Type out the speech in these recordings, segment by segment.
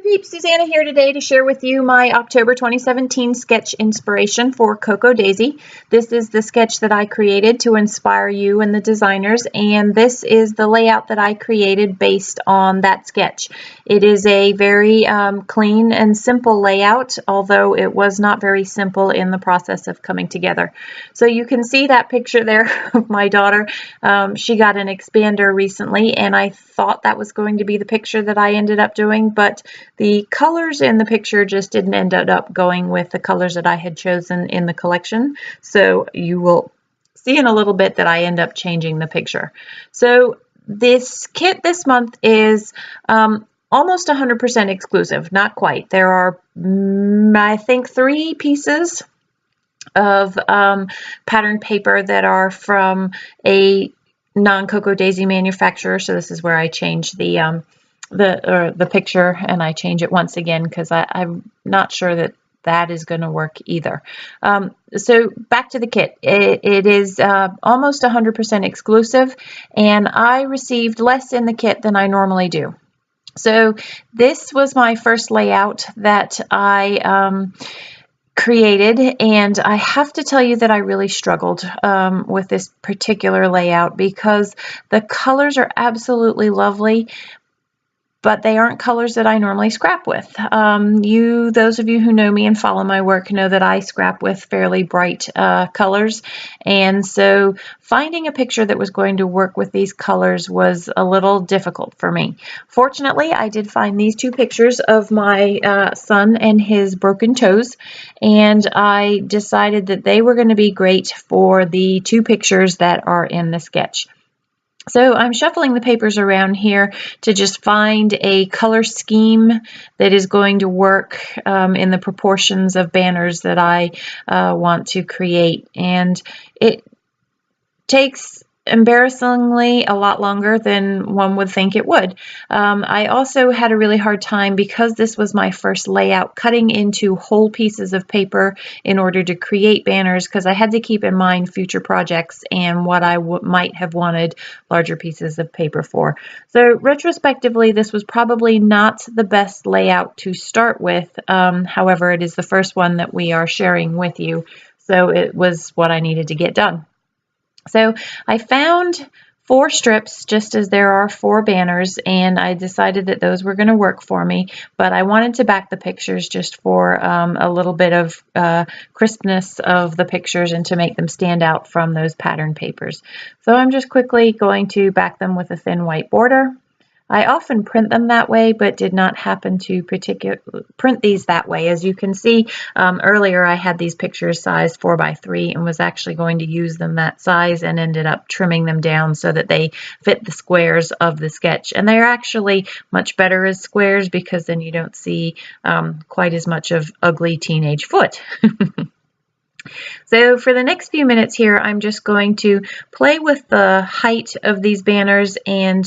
peeps, Suzanna here today to share with you my October 2017 sketch inspiration for Cocoa Daisy. This is the sketch that I created to inspire you and the designers, and this is the layout that I created based on that sketch. It is a very clean and simple layout, although it was not very simple in the process of coming together. So you can see that picture there of my daughter. She got an expander recently, and I thought that was going to be the picture that I ended up doing, but the colors in the picture just didn't end up going with the colors that I had chosen in the collection. So you will see in a little bit that I end up changing the picture. So this kit this month is almost 100% exclusive, not quite. There are, I think, 3 pieces of patterned paper that are from a non-Cocoa Daisy manufacturer. So this is where I change the picture, and I change it once again because I'm not sure that that is going to work either. So back to the kit. It is almost 100% exclusive, and I received less in the kit than I normally do. So this was my first layout that I created, and I have to tell you that I really struggled with this particular layout because the colors are absolutely lovely, but they aren't colors that I normally scrap with. Those of you who know me and follow my work know that I scrap with fairly bright colors, and so finding a picture that was going to work with these colors was a little difficult for me. Fortunately, I did find these 2 pictures of my son and his broken toes, and I decided that they were going to be great for the 2 pictures that are in the sketch. So I'm shuffling the papers around here to just find a color scheme that is going to work in the proportions of banners that I want to create. And it takes embarrassingly a lot longer than one would think it would. I also had a really hard time, because this was my first layout, cutting into whole pieces of paper in order to create banners, because I had to keep in mind future projects and what I might have wanted larger pieces of paper for. So retrospectively, this was probably not the best layout to start with. However, it is the first one that we are sharing with you, so it was what I needed to get done. So I found 4 strips, just as there are 4 banners, and I decided that those were going to work for me, but I wanted to back the pictures just for a little bit of crispness of the pictures and to make them stand out from those pattern papers. So I'm just quickly going to back them with a thin white border. I often print them that way, but did not happen to print these that way. As you can see, earlier I had these pictures sized 4x3 and was actually going to use them that size, and ended up trimming them down so that they fit the squares of the sketch. And they're actually much better as squares, because then you don't see quite as much of ugly teenage foot. So for the next few minutes here, I'm just going to play with the height of these banners and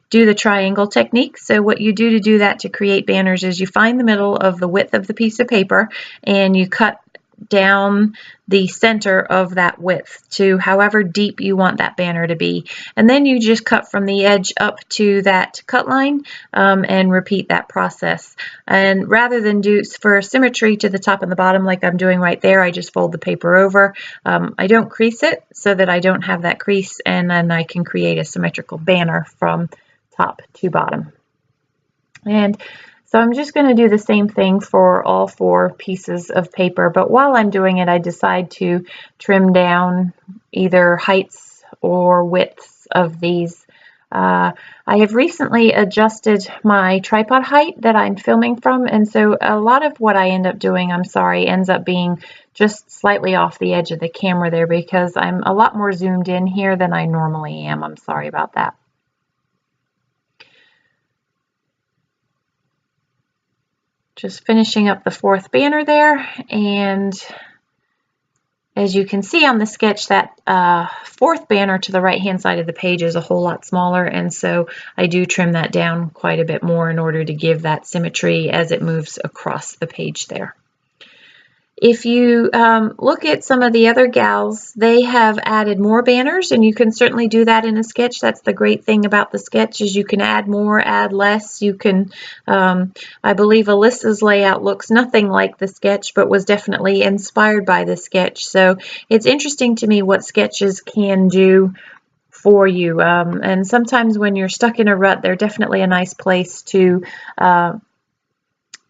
do the triangle technique. So what you do to do that, to create banners, is you find the middle of the width of the piece of paper and you cut down the center of that width to however deep you want that banner to be. And then you just cut from the edge up to that cut line and repeat that process. And rather than do for symmetry to the top and the bottom like I'm doing right there, I just fold the paper over. I don't crease it so that I don't have that crease, and then I can create a symmetrical banner from top to bottom. And so I'm just going to do the same thing for all 4 pieces of paper, but while I'm doing it, I decide to trim down either heights or widths of these. I have recently adjusted my tripod height that I'm filming from, and so a lot of what I end up doing, ends up being just slightly off the edge of the camera there, because I'm a lot more zoomed in here than I normally am. I'm sorry about that. Just finishing up the 4th banner there, and as you can see on the sketch, that 4th banner to the right hand side of the page is a whole lot smaller, and so I do trim that down quite a bit more in order to give that symmetry as it moves across the page there. If you look at some of the other gals, they have added more banners, and you can certainly do that in a sketch. That's the great thing about the sketch, is you can add more, add less. You can, I believe Alyssa's layout looks nothing like the sketch, but was definitely inspired by the sketch. So it's interesting to me what sketches can do for you. And sometimes when you're stuck in a rut, they're definitely a nice place to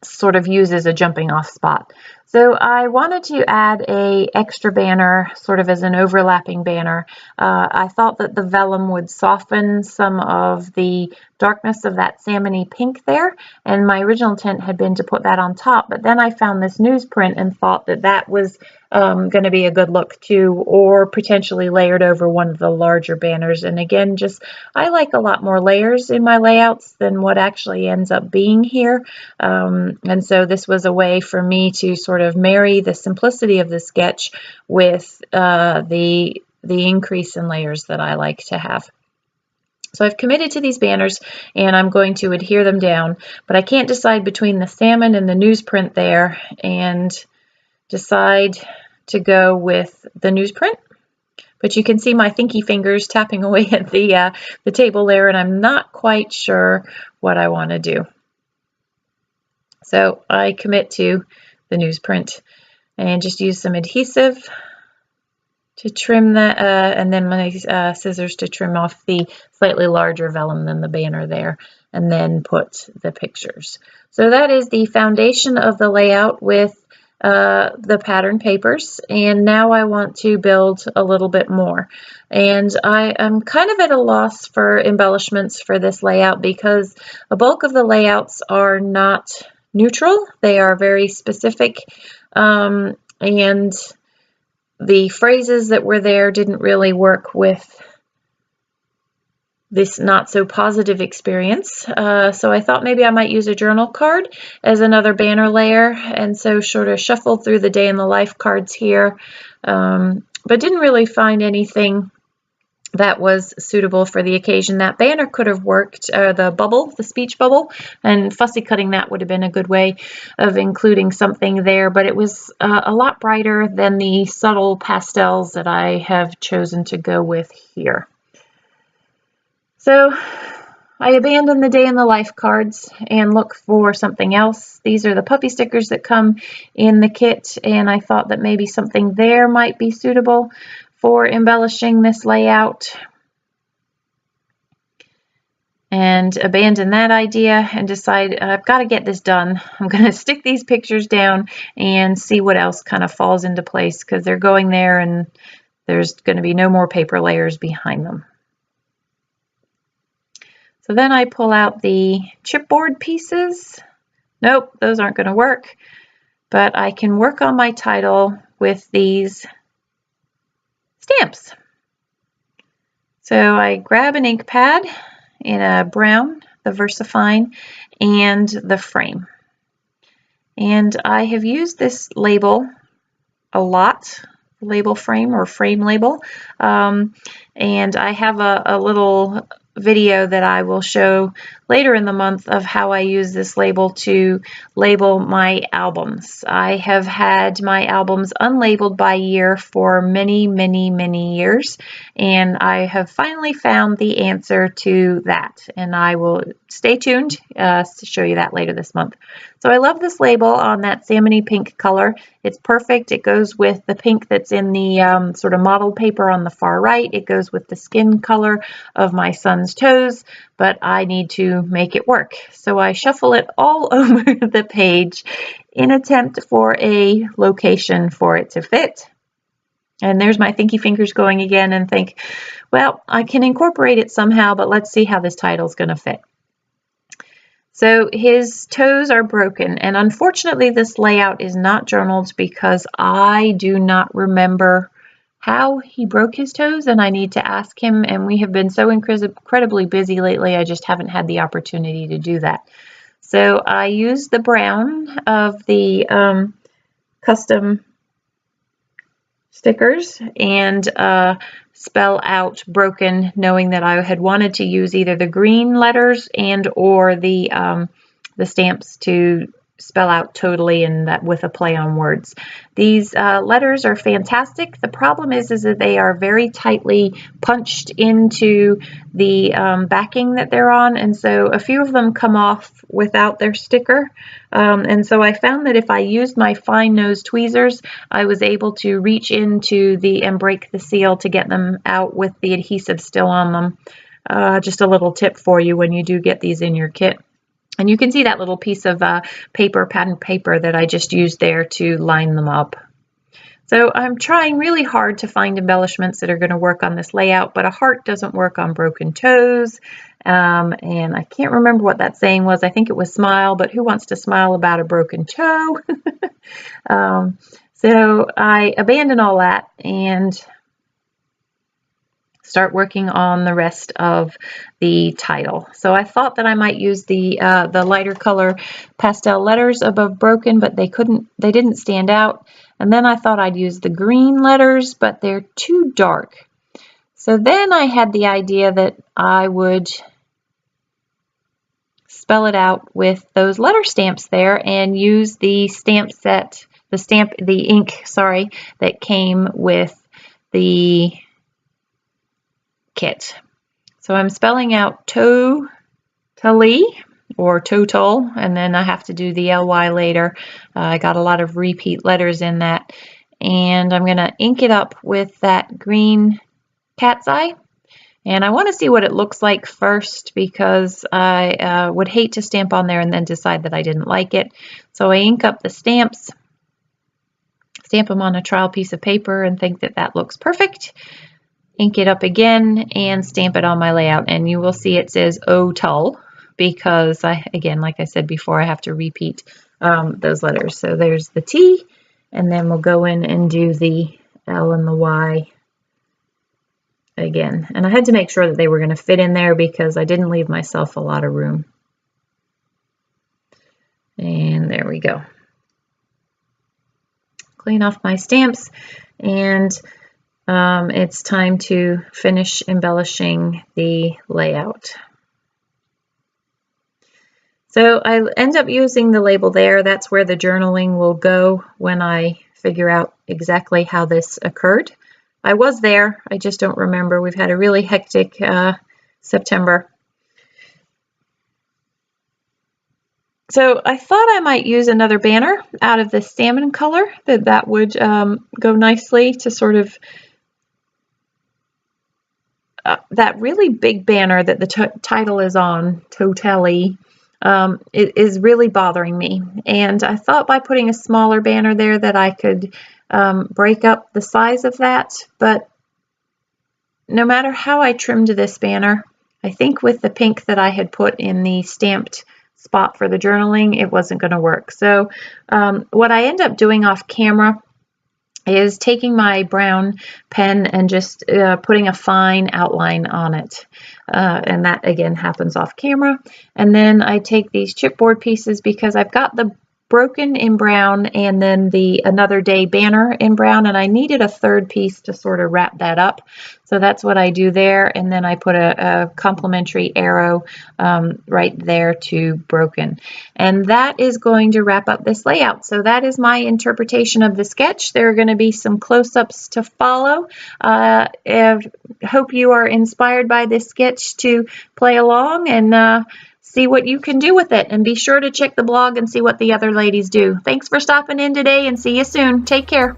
sort of use as a jumping off spot. So I wanted to add a extra banner, sort of as an overlapping banner. I thought that the vellum would soften some of the darkness of that salmony pink there, and my original intent had been to put that on top, but then I found this newsprint and thought that that was going to be a good look too, or potentially layered over one of the larger banners. And again, just I like a lot more layers in my layouts than what actually ends up being here, and so this was a way for me to sort of marry the simplicity of the sketch with the increase in layers that I like to have. So I've committed to these banners and I'm going to adhere them down, but I can't decide between the salmon and the newsprint there, and decide to go with the newsprint. But you can see my thinky fingers tapping away at the table there, and I'm not quite sure what I want to do. So I commit to the newsprint and just use some adhesive to trim that, and then my scissors to trim off the slightly larger vellum than the banner there, and then put the pictures. So that is the foundation of the layout with the pattern papers, and now I want to build a little bit more. And I am kind of at a loss for embellishments for this layout because a bulk of the layouts are not neutral. They are very specific, and the phrases that were there didn't really work with this not so positive experience. So I thought maybe I might use a journal card as another banner layer, and so sort of shuffled through the day in the life cards here, but didn't really find anything that was suitable for the occasion. That banner could have worked, the bubble, the speech bubble, and fussy cutting that would have been a good way of including something there, but it was a lot brighter than the subtle pastels that I have chosen to go with here. So I abandoned the day in the life cards and look for something else. These are the puppy stickers that come in the kit, and I thought that maybe something there might be suitable for embellishing this layout, and abandon that idea and decide I've got to get this done. I'm going to stick these pictures down and see what else kind of falls into place, because they're going there and there's going to be no more paper layers behind them. So then I pull out the chipboard pieces. Nope, those aren't going to work, but I can work on my title with these stamps. So I grab an ink pad in a brown, the VersaFine, and the frame. And I have used this label a lot, label frame or frame label. And I have a little video that I will show later in the month of how I use this label to label my albums. I have had my albums unlabeled by year for many, many, many years, and I have finally found the answer to that, and I will stay tuned to show you that later this month. So I love this label on that salmony pink color. It's perfect. It goes with the pink that's in the sort of mottled paper on the far right. It goes with the skin color of my son's toes, but I need to make it work. So I shuffle it all over the page in attempt for a location for it to fit. And there's my thinky fingers going again, and think, well, I can incorporate it somehow, but let's see how this title is going to fit. So his toes are broken, and unfortunately this layout is not journaled because I do not remember how he broke his toes, and I need to ask him, and we have been so incredibly busy lately, I just haven't had the opportunity to do that. So I used the brown of the custom stickers and spell out broken, knowing that I had wanted to use either the green letters and or the stamps to spell out totally and that with a play on words. These letters are fantastic. The problem is that they are very tightly punched into the backing that they're on, and so a few of them come off without their sticker. And so I found that if I used my fine nose tweezers, I was able to reach into and break the seal to get them out with the adhesive still on them. Just a little tip for you when you do get these in your kit. And you can see that little piece of pattern paper that I just used there to line them up. So I'm trying really hard to find embellishments that are going to work on this layout, but a heart doesn't work on broken toes. And I can't remember what that saying was. I think it was smile, but who wants to smile about a broken toe? So I abandon all that and start working on the rest of the title. So I thought that I might use the lighter color pastel letters above broken, but they didn't stand out. And then I thought I'd use the green letters, but they're too dark. So then I had the idea that I would spell it out with those letter stamps there and use the stamp set, the ink, sorry, that came with the kit. So I'm spelling out totally or total, and then I have to do the ly later. I got a lot of repeat letters in that, and I'm going to ink it up with that green cat's eye. And I want to see what it looks like first because I would hate to stamp on there and then decide that I didn't like it. So I ink up the stamps, stamp them on a trial piece of paper and think that that looks perfect. Ink it up again and stamp it on my layout, and you will see it says OTUL because again, like I said before, I have to repeat those letters. So there's the T, and then we'll go in and do the L and the Y again. And I had to make sure that they were going to fit in there because I didn't leave myself a lot of room. And there we go. Clean off my stamps, and it's time to finish embellishing the layout. So I end up using the label there. That's where the journaling will go when I figure out exactly how this occurred. I was there, I just don't remember. We've had a really hectic September. So I thought I might use another banner out of the salmon color, that would go nicely to sort of that really big banner that the title is on, totally, it is really bothering me. And I thought by putting a smaller banner there that I could break up the size of that. But no matter how I trimmed this banner, I think with the pink that I had put in the stamped spot for the journaling, it wasn't going to work. So what I end up doing off camera is taking my brown pen and just putting a fine outline on it. And that again happens off camera. And then I take these chipboard pieces because I've got the broken in brown and then the Another Day banner in brown, and I needed a third piece to sort of wrap that up. So that's what I do there, and then I put a complementary arrow right there to broken. And that is going to wrap up this layout. So that is my interpretation of the sketch. There are going to be some close-ups to follow. Hope you are inspired by this sketch to play along and see what you can do with it, and be sure to check the blog and see what the other ladies do. Thanks for stopping in today, and see you soon. Take care.